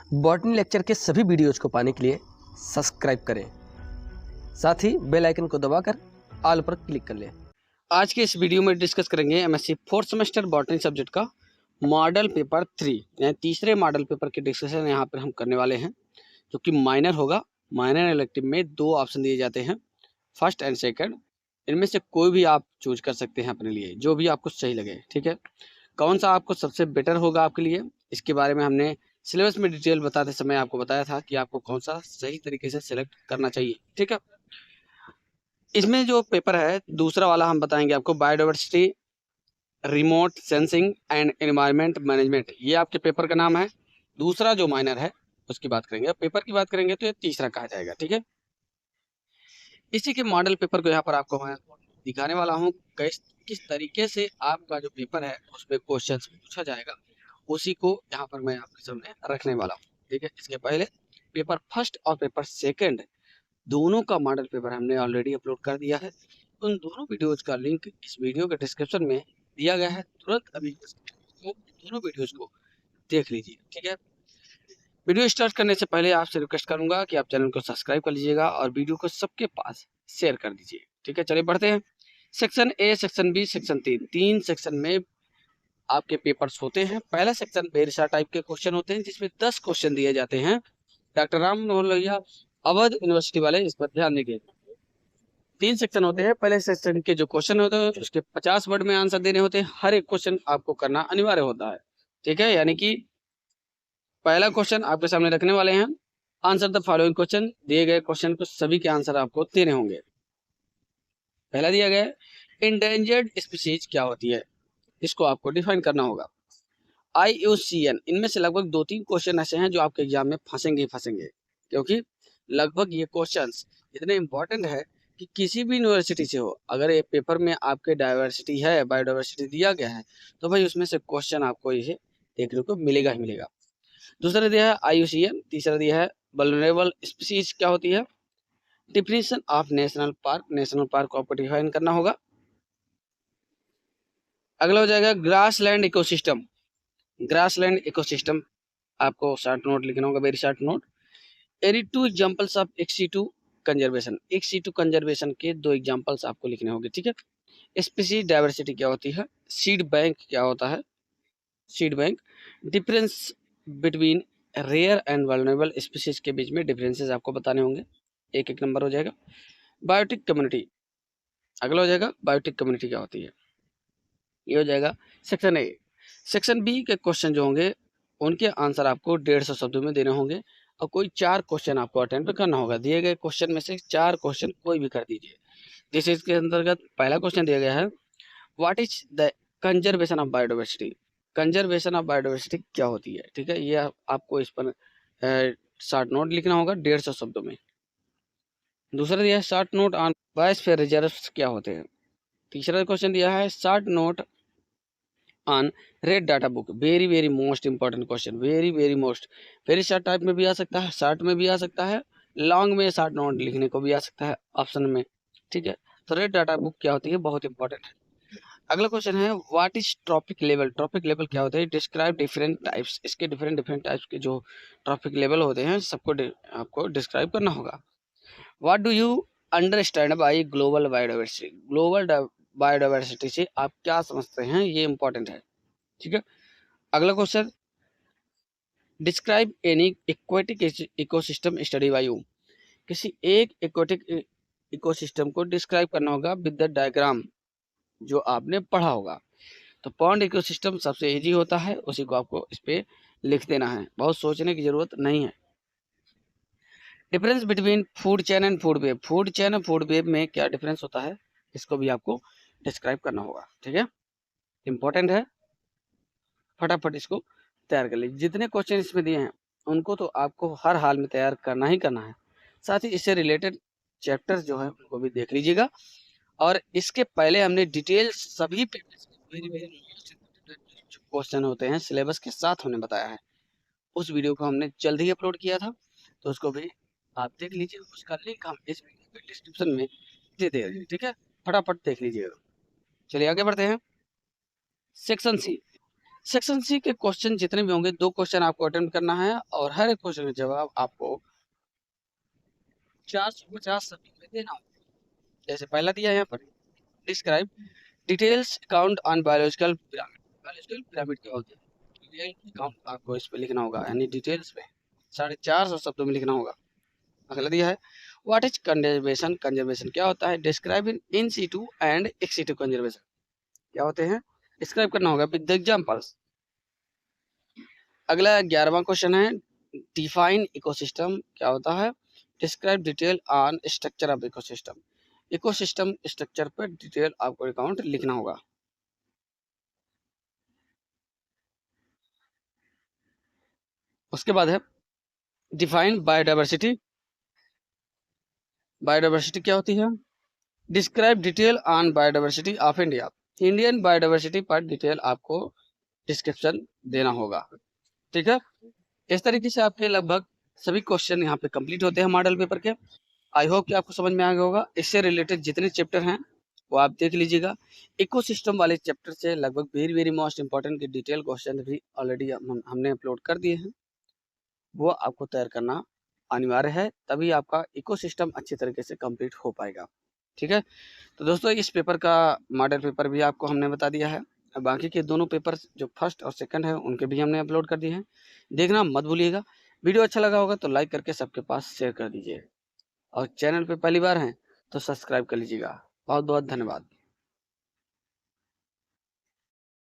Botany lecture के सभी videos को पाने के लिए सब्सक्राइब करें, साथ ही बेल आइकन को दबाकर ऑल पर क्लिक कर लें। आज के इस वीडियो में डिस्कस करेंगे MSc fourth semester botany subject का मॉडल पेपर 3 यानी तीसरे मॉडल पेपर की डिस्कशन यहाँ पर हम करने वाले हैं, जो कि माइनर होगा। माइनर इलेक्टिव में 2 ऑप्शन दिए जाते हैं, फर्स्ट एंड सेकंड। इनमें से कोई भी आप चूज कर सकते हैं अपने लिए, जो भी आपको सही लगे। ठीक है, कौन सा आपको सबसे बेटर होगा आपके लिए, इसके बारे में हमने सिलेबस में डिटेल बताते समय आपको बताया था कि आपको कौन सा सही तरीके से सिलेक्ट करना चाहिए। ठीक है, इसमें जो पेपर है दूसरा वाला हम बताएंगे आपको, biodiversity, remote sensing and environment management, ये आपके पेपर का नाम है। दूसरा जो माइनर है उसकी बात करेंगे, पेपर की बात करेंगे तो ये तीसरा कहा जाएगा। ठीक है, इसी के मॉडल पेपर को यहाँ पर आपको मैं दिखाने वाला हूँ, किस तरीके से आपका जो पेपर है उसमें क्वेश्चन पूछा जाएगा, उसी को यहाँ पर मैं आपके सामने रखने वाला हूँ। ठीक है, इसके पहले पेपर फर्स्ट और पेपर सेकंड दोनों का मॉडल पेपर हमने ऑलरेडी अपलोड कर दिया है। उन दोनों वीडियोज का लिंक इस वीडियो के डिस्क्रिप्शन में दिया गया है, तुरंत अभी दोनों वीडियोज को देख लीजिए। ठीक है, वीडियो स्टार्ट करने से पहले आपसे रिक्वेस्ट करूंगा कि आप चैनल को सब्सक्राइब कर लीजिएगा और वीडियो को सबके पास शेयर कर दीजिए। ठीक है, चलिए बढ़ते हैं। Section A, section B, section 3, 3 section में आपके पेपर्स होते हैं। पहला सेक्शन बेरसा टाइप के क्वेश्चन होते हैं, जिसमें 10 क्वेश्चन दिए जाते हैं। डॉक्टर राम मनोहर लोहिया अवध यूनिवर्सिटी वाले इस पर ध्यान देंगे। 3 सेक्शन होते हैं। पहले सेक्शन के जो क्वेश्चन होते हैं उसके 50 वर्ड में आंसर देने होते हैं। हर एक क्वेश्चन आपको करना अनिवार्य होता है। ठीक है, यानी कि पहला क्वेश्चन आपके सामने रखने वाले हैं, आंसर द फॉलोइंग क्वेश्चन। दिए गए क्वेश्चन को सभी के आंसर आपको देने होंगे। पहला दिया गया इंडेंजर्ड स्पीशीज क्या होती है, इसको आपको डिफाइन करना होगा। IUCN, इनमें से लगभग 2-3 क्वेश्चन ऐसे हैं जो आपके एग्जाम में फंसेंगे ही फंसेंगे, क्योंकि लगभग ये क्वेश्चंस इतने इंपॉर्टेंट है कि किसी भी यूनिवर्सिटी से हो, अगर ये पेपर में आपके डाइवर्सिटी है, बायोडाइवर्सिटी दिया गया है, तो भाई उसमें से क्वेश्चन आपको ये देखने को मिलेगा ही मिलेगा। दूसरा दिया है IUCN, तीसरा दिया है वल्नरेबल स्पीशीज क्या होती है, definition of national park, national park को आपको डिफाइन करना होगा। अगला हो जाएगा ग्रासलैंड इकोसिस्टम, ग्रासलैंड इकोसिस्टम आपको शॉर्ट नोट लिखना होगा, very short note. Any 2 examples of ex situ conservation, ex situ conservation के 2 एग्जांपल्स आपको लिखने होंगे। ठीक है, स्पीशीज डाइवर्सिटी क्या होती है, सीड बैंक क्या होता है, seed bank, difference between rare and vulnerable species के बीच में डिफरेंसेस आपको बताने होंगे। एक एक नंबर हो जाएगा। बायोटिक कम्युनिटी, अगला हो जाएगा बायोटिक कम्युनिटी क्या होती है, ये हो जाएगा सेक्शन ए। सेक्शन बी के क्वेश्चन जो होंगे उनके आंसर आपको 150 शब्दों में देने होंगे और कोई 4 क्वेश्चन आपको अटेम्प्ट करना होगा। दिए गए क्वेश्चन में से 4 क्वेश्चन कोई भी कर दीजिए। जैसे इसके अंतर्गत पहला क्वेश्चन दिया गया है, what is the conservation of biodiversity, conservation of biodiversity क्या होती है। ठीक है, ये आपको इस पर शॉर्ट नोट लिखना होगा 150 शब्दों में। दूसरा दिया है short note on biosphere reserves क्या होते हैं। तीसरा क्वेश्चन दिया है short note on red data book, very very most important question, very very most. Very short type में भी आ सकता है, शॉर्ट में भी आ सकता है, लॉन्ग में शॉर्ट नोट लिखने को भी आ सकता है ऑप्शन में। ठीक है, तो रेड डाटा बुक क्या होती है, बहुत इंपॉर्टेंट है। अगला क्वेश्चन है what is trophic level, trophic level क्या होता है, डिस्क्राइब डिफरेंट टाइप्स, इसके डिफरेंट डिफरेंट टाइप्स के जो ट्रॉपिक लेवल होते हैं सबको आपको डिस्क्राइब करना होगा। What do you understand by global biodiversity, global biodiversity से आप क्या समझते हैं, ये इंपॉर्टेंट है। ठीक है, अगला question describe any aquatic ecosystem study bye you, किसी एक एक्वेटिक इकोसिस्टम को डिस्क्राइब करना होगा विद द डायग्राम जो आपने पढ़ा होगा। तो पॉन्ड इकोसिस्टम सबसे इजी होता है, उसी को आपको इस पे लिख देना है, बहुत सोचने की जरूरत नहीं है। Difference between food chain and food web, food chain और फूड वेब में क्या डिफरेंस होता है, इसको भी आपको डिस्क्राइब करना होगा। ठीक है, इंपॉर्टेंट है, फटाफट इसको तैयार कर लीजिए। जितने क्वेश्चन इसमें दिए हैं उनको तो आपको हर हाल में तैयार करना ही करना है, साथ ही इससे रिलेटेड चैप्टर्स जो है उनको भी देख लीजिएगा। और इसके पहले हमने डिटेल सभी जो क्वेश्चन होते हैं सिलेबस के साथ हमने बताया है, उस वीडियो को हमने जल्द ही अपलोड किया था, तो उसको भी आप देख लीजिए। उसका लिंक हम इस वीडियो के डिस्क्रिप्शन में दे दे रहे हैं। ठीक है, फटाफट देख लीजिएगा। चलिए आगे बढ़ते हैं। सेक्शन सी, सेक्शन सी के क्वेश्चन जितने भी होंगे 2 क्वेश्चन आपको अटेम्प्ट करना है और हर एक क्वेश्चन का जवाब आपको 450 शब्दों में देना होगा। जैसे पहला दिया है यहाँ पर, describe details account on biological pyramid. Biological pyramid क्या होता है, डिटेल अकाउंट आपको इस पे लिखना होगा, यानी डिटेल्स पे 450 शब्दों में लिखना होगा। अगला दिया है व्हाट इज कंजर्वेशन। कंजर्वेशन क्या होता है, describe in situ and ex situ conservation क्या होते हैं, डिस्क्राइब करना होगा विद एग्जांपल्स। अगला 11वां क्वेश्चन है डिफाइन इकोसिस्टम क्या होता है, describe detail on structure of ecosystem. Ecosystem structure पर डिटेल आपको अकाउंट लिखना होगा। उसके बाद है डिफाइन बायोडाइवर्सिटी। बायोडाइवर्सिटी क्या होती है, describe detail on biodiversity of India. Indian biodiversity पर डिटेल आपको डिस्क्रिप्शन देना होगा। ठीक है, इस तरीके से आपके लगभग सभी क्वेश्चन यहाँ पे कंप्लीट होते हैं मॉडल पेपर के। आई होप कि आपको समझ में आ गया होगा। इससे रिलेटेड जितने चैप्टर हैं वो आप देख लीजिएगा। इकोसिस्टम वाले चैप्टर से लगभग वेरी वेरी मोस्ट इंपॉर्टेंट के डिटेल क्वेश्चन भी ऑलरेडी हमने अपलोड कर दिए हैं, वो आपको तैयार करना अनिवार्य है, तभी आपका इकोसिस्टम अच्छी तरीके से कंप्लीट हो पाएगा। ठीक है, तो दोस्तों इस पेपर का मॉडल पेपर भी आपको हमने बता दिया है। बाकी के दोनों पेपर जो फर्स्ट और सेकंड है उनके भी हमने अपलोड कर दिए हैं, देखना मत भूलिएगा। वीडियो अच्छा लगा होगा तो लाइक करके सबके पास शेयर कर दीजिए और चैनल पे पहली बार हैं तो सब्सक्राइब कर लीजिएगा। बहुत बहुत धन्यवाद।